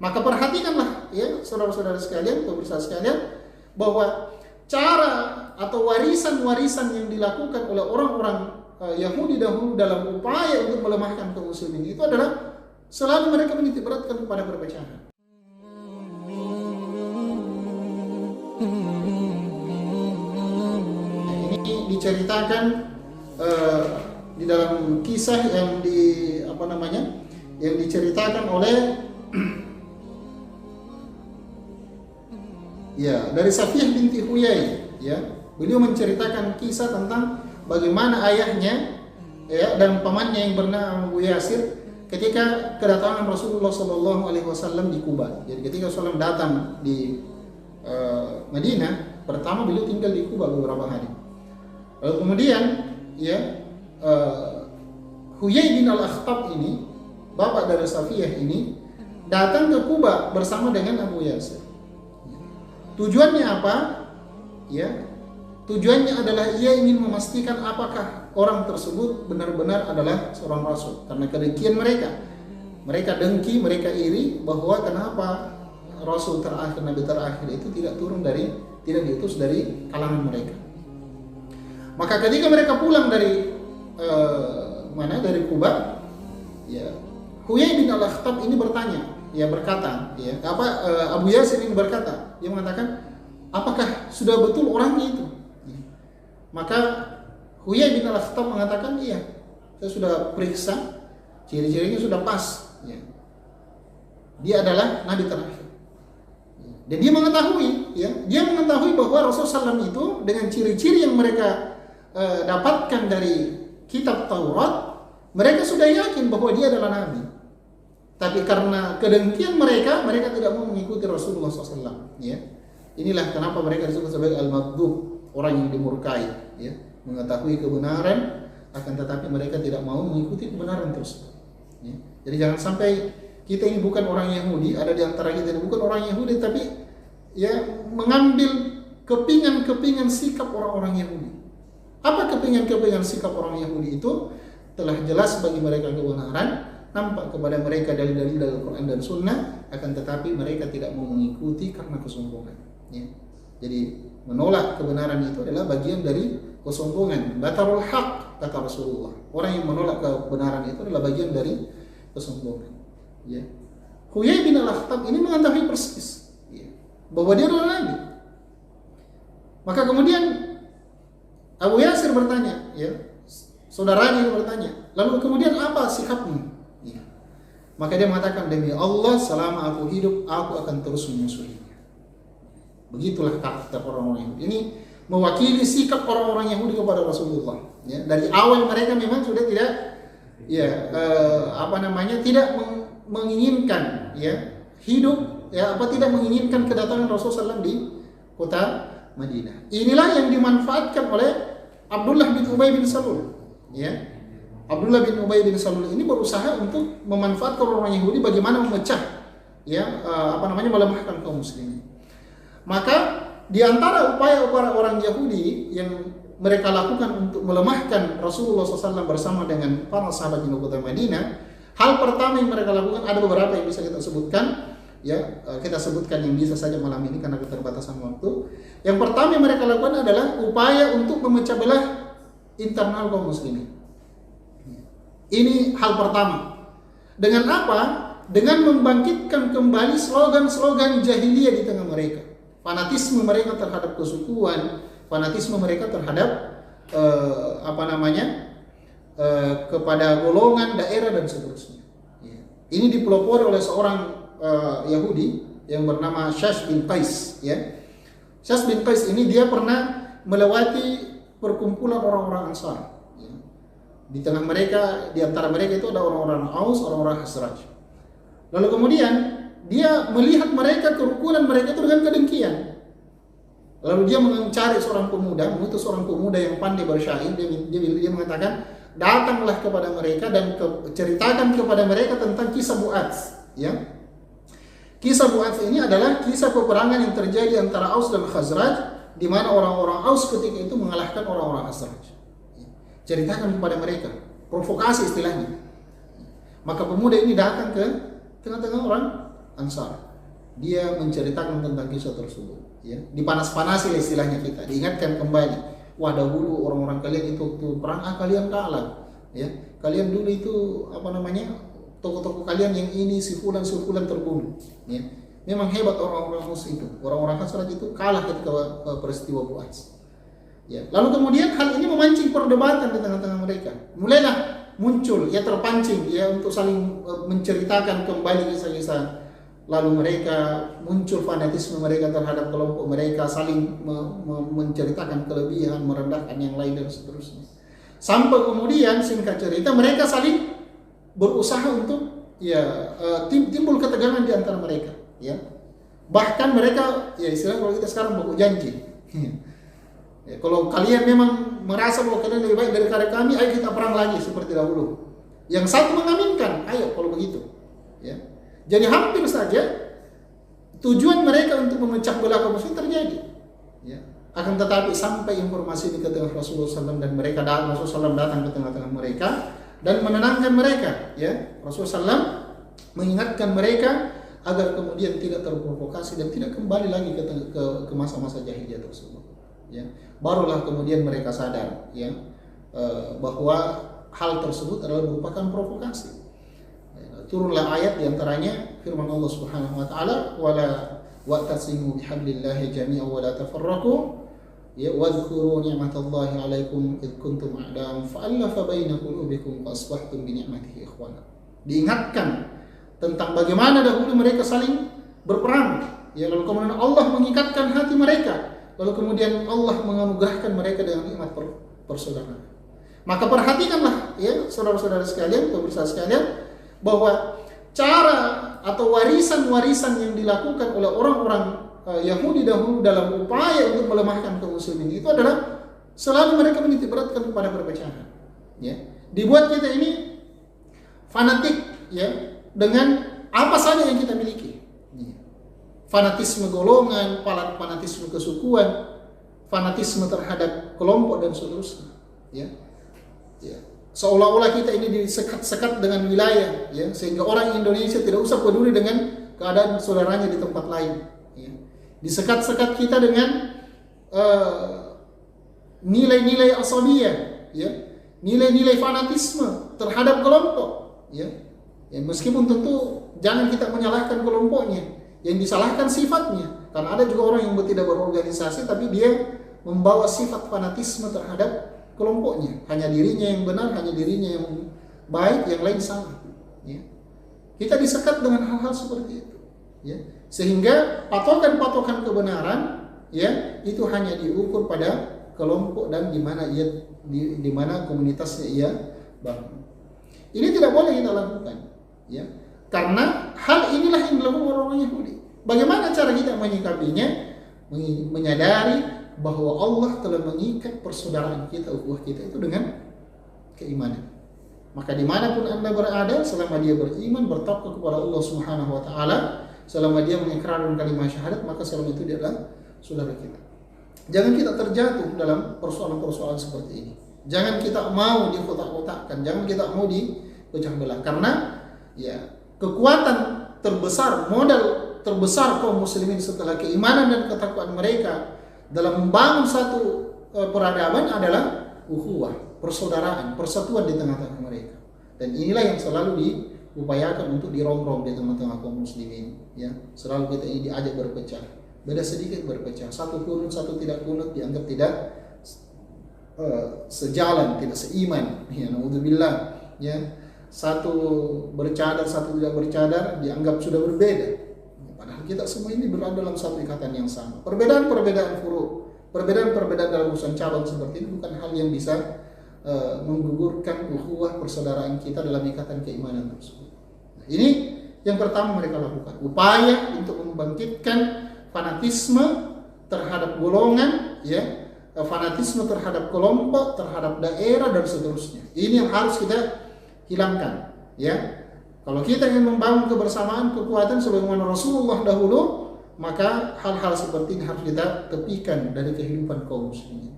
Maka perhatikanlah ya saudara-saudara sekalian, pemirsa sekalian, bahwa cara atau warisan-warisan yang dilakukan oleh orang-orang Yahudi dahulu dalam upaya untuk melemahkan kaum muslimin itu adalah selalu mereka menitik beratkan kepada perpecahan. Ini diceritakan di dalam kisah yang yang diceritakan oleh ya dari Safiyah binti Huyai, ya. Beliau menceritakan kisah tentang bagaimana ayahnya ya dan pamannya yang bernama Abu Yasir ketika kedatangan Rasulullah SAW di Kuba. Jadi ketika Rasulullah datang di Madinah, pertama beliau tinggal di Kuba beberapa hari. Lalu kemudian ya Huyai bin Al-Akhtab ini, bapak dari Safiyah ini, datang ke Kuba bersama dengan Abu Yasir. Tujuannya apa? Ya, tujuannya adalah ia ingin memastikan apakah orang tersebut benar-benar adalah seorang rasul. Karena kedengkian mereka, mereka dengki, mereka iri bahwa kenapa rasul terakhir, nabi terakhir itu tidak diutus dari kalangan mereka. Maka ketika mereka pulang dari dari Kuba, ya Huyai bin Al-Akhtab ini berkata, Abu Yasir ini berkata, dia mengatakan, apakah sudah betul orangnya itu? Ya. Maka Huyai bin Al-Akhtab mengatakan, iya, saya sudah periksa, ciri-cirinya sudah pas. Ya. Dia adalah nabi terakhir. Ya. Dan dia mengetahui bahwa Rasulullah SAW itu dengan ciri-ciri yang mereka dapatkan dari kitab Taurat, mereka sudah yakin bahwa dia adalah nabi. Tapi karena kedengkian mereka tidak mau mengikuti Rasulullah SAW. Ya. Inilah kenapa mereka disebut sebagai al-maghdub, orang yang dimurkai. Ya. Mengetahui kebenaran, akan tetapi mereka tidak mau mengikuti kebenaran tersebut. Ya. Jadi jangan sampai kita ini bukan orang Yahudi, ada di antara kita ini bukan orang Yahudi, tapi ya mengambil kepingan-kepingan sikap orang-orang Yahudi. Apa kepingan-kepingan sikap orang Yahudi itu? Telah jelas bagi mereka kebenaran, nampak kepada mereka dalil-dalil dari Al-Quran dan Sunnah, akan tetapi mereka tidak mau mengikuti karena kesombongan. Ya. Jadi menolak kebenaran itu adalah bagian dari kesombongan. Batarul haq, kata Rasulullah. Orang yang menolak kebenaran itu adalah bagian dari kesombongan. Ya. Huyai bin Al-Akhtab ini mengetahui persis bahwa dia adalah nabi. Maka kemudian Abu Yasir bertanya, saudaranya bertanya, lalu kemudian apa sikapmu? Maka dia mengatakan, demi Allah, selama aku hidup, aku akan terus menyusuinya. Begitulah karakter orang-orang Yahudi. Ini mewakili sikap orang-orang Yahudi kepada Rasulullah. Ya, dari awal mereka memang sudah tidak, tidak menginginkan hidup, tidak menginginkan kedatangan Rasulullah SAW di kota Madinah. Inilah yang dimanfaatkan oleh Abdullah bin Ubay bin Salul. Ya. Abdullah bin Ubay bin Salul ini berusaha untuk memanfaatkan orang Yahudi bagaimana memecah melemahkan kaum muslimin. Maka di antara upaya-upaya orang Yahudi yang mereka lakukan untuk melemahkan Rasulullah SAW bersama dengan para sahabat di kota Madinah, hal pertama yang mereka lakukan ada beberapa yang bisa kita sebutkan. Kita sebutkan yang bisa saja malam ini karena keterbatasan waktu. Yang pertama yang mereka lakukan adalah upaya untuk memecah belah internal kaum muslimin. Ini hal pertama. Dengan apa? Dengan membangkitkan kembali slogan-slogan jahiliyah di tengah mereka. Fanatisme mereka terhadap kesukuan, fanatisme mereka terhadap kepada golongan, daerah dan seterusnya. Ini dipelopori oleh seorang Yahudi yang bernama Syash bin Qais. Syash bin Qais ini dia pernah melewati perkumpulan orang-orang Ansar. Di tengah mereka, di antara mereka itu ada orang-orang Aus, orang-orang Khazraj. Lalu kemudian dia melihat mereka, kerukunan mereka itu dengan kedengkian. Lalu dia mencari seorang pemuda, mengutus seorang pemuda yang pandai bersyair. Dia mengatakan, datanglah kepada mereka dan ceritakan kepada mereka tentang kisah Bu'ats. Kisah Bu'ats ini adalah kisah peperangan yang terjadi antara Aus dan Khazraj, di mana orang-orang Aus ketika itu mengalahkan orang-orang Khazraj. Ceritakan kepada mereka, provokasi istilahnya. Maka pemuda ini datang ke tengah-tengah Ansar. Dia menceritakan tentang kisah tersebut, ya. Dipanas-panasi istilahnya kita, diingatkan kembali. Wah, dahulu orang-orang kalian itu perang, kalian kalah, ya. Kalian dulu itu tokoh-tokoh kalian yang ini si fulan terbunuh, ya. Memang hebat orang-orang Aus itu, orang-orang Khazraj itu kalah ketika peristiwa Bu'ats. Ya. Lalu kemudian hal ini memancing perdebatan di tengah-tengah mereka. Mulailah muncul, ya, terpancing, ya, untuk saling menceritakan kembali kisah-kisah. Lalu mereka muncul fanatisme mereka terhadap kelompok mereka, saling menceritakan kelebihan, merendahkan yang lain dan seterusnya. Sampai kemudian singkat cerita mereka saling berusaha untuk, ya, timbul ketegangan di antara mereka, ya. Bahkan mereka, ya, istilah kalau kita sekarang baku janji. Ya, kalau kalian memang merasa bahwa kalian lebih baik dari kami, ayo kita perang lagi seperti dahulu. Yang satu mengaminkan, ayo kalau begitu, ya. Jadi hampir saja tujuan mereka untuk memecah belah kaum muslimin terjadi, ya. Akan tetapi sampai informasi ini ke tengah Rasulullah SAW dan Rasulullah SAW datang ke tengah-tengah mereka dan menenangkan mereka, ya. Rasulullah SAW mengingatkan mereka agar kemudian tidak terprovokasi dan tidak kembali lagi ke masa-masa jahiliyah tersebut, ya. Barulah kemudian mereka sadar, ya, bahwa hal tersebut adalah merupakan provokasi. Turunlah ayat diantaranya firman Allah Subhanahu wa taala, wala wa'tasimu bihablillahi jami'an wa la tafarraqu, ya, wadhkuru ni'matallahi 'alaikum id kuntum a'da'an fa'alafa baina qulubikum fa asbahtum bi ni'matihi ikhwana. Diingatkan tentang bagaimana dahulu mereka saling berperang, ya, lalu kemudian Allah mengikatkan hati mereka. Lalu kemudian Allah menganugerahkan mereka dengan nikmat persaudaraan. Maka perhatikanlah, ya, saudara-saudara sekalian, pemirsa sekalian, bahwa cara atau warisan-warisan yang dilakukan oleh orang-orang Yahudi dahulu dalam upaya untuk melemahkan kaum muslimin itu adalah selalu mereka menitik beratkan kepada perpecahan, ya. Dibuat kita ini fanatik, ya, dengan apa saja yang kita miliki. Fanatisme golongan, fanatisme kesukuan, fanatisme terhadap kelompok dan seterusnya, ya. Ya. Seolah-olah kita ini disekat-sekat dengan wilayah, ya, sehingga orang Indonesia tidak usah peduli dengan keadaan saudaranya di tempat lain, ya. Disekat-sekat kita dengan nilai-nilai asabiyah, ya, nilai-nilai fanatisme terhadap kelompok, ya. Ya, meskipun tentu jangan kita menyalahkan kelompoknya, yang disalahkan sifatnya. Karena ada juga orang yang tidak berorganisasi tapi dia membawa sifat fanatisme terhadap kelompoknya. Hanya dirinya yang benar, hanya dirinya yang baik, yang lain salah, ya. Kita disekat dengan hal-hal seperti itu, ya. Sehingga patokan-patokan kebenaran, ya, itu hanya diukur pada kelompok dan di mana komunitasnya ia bangun. Ini tidak boleh kita lakukan, ya. Karena hal inilah yang dilakukan orang-orang Yahudi. Bagaimana cara kita menyikapinya? Menyadari bahwa Allah telah mengikat persaudaraan kita, ukhuwah kita itu dengan keimanan. Maka dimanapun Anda berada, selama dia beriman, bertakwa kepada Allah Subhanahu wa taala, selama dia mengikrarkan kalimat syahadat, maka selama itu dia adalah saudara kita. Jangan kita terjatuh dalam persoalan-persoalan seperti ini. Jangan kita mau dikotak-kotakkan, jangan kita mau dipecah belah. Karena, ya, kekuatan terbesar, modal terbesar kaum muslimin setelah keimanan dan ketakwaan mereka dalam membangun satu peradaban adalah ukhuwah, persaudaraan, persatuan di tengah-tengah mereka. Dan inilah yang selalu diupayakan untuk dirongrong di tengah-tengah kaum muslimin, ya. Selalu kita ini diajak berpecah. Beda sedikit berpecah. Satu kunut, satu tidak kunut dianggap tidak sejalan, tidak seiman. Ya, naudzubillah, ya. Satu bercadar, satu tidak bercadar dianggap sudah berbeda. Padahal kita semua ini berada dalam satu ikatan yang sama. Perbedaan-perbedaan furu', perbedaan-perbedaan dalam urusan cabang seperti ini bukan hal yang bisa menggugurkan ukhuwah persaudaraan kita dalam ikatan keimanan tersebut. Nah, ini yang pertama mereka lakukan, upaya untuk membangkitkan fanatisme terhadap golongan, ya, fanatisme terhadap kelompok, terhadap daerah dan seterusnya. Ini yang harus kita hilangkan, ya. Kalau kita ingin membangun kebersamaan, kekuatan sebagaimana Rasulullah dahulu, maka hal-hal seperti ini harus kita tepikan dari kehidupan kaum muslimin.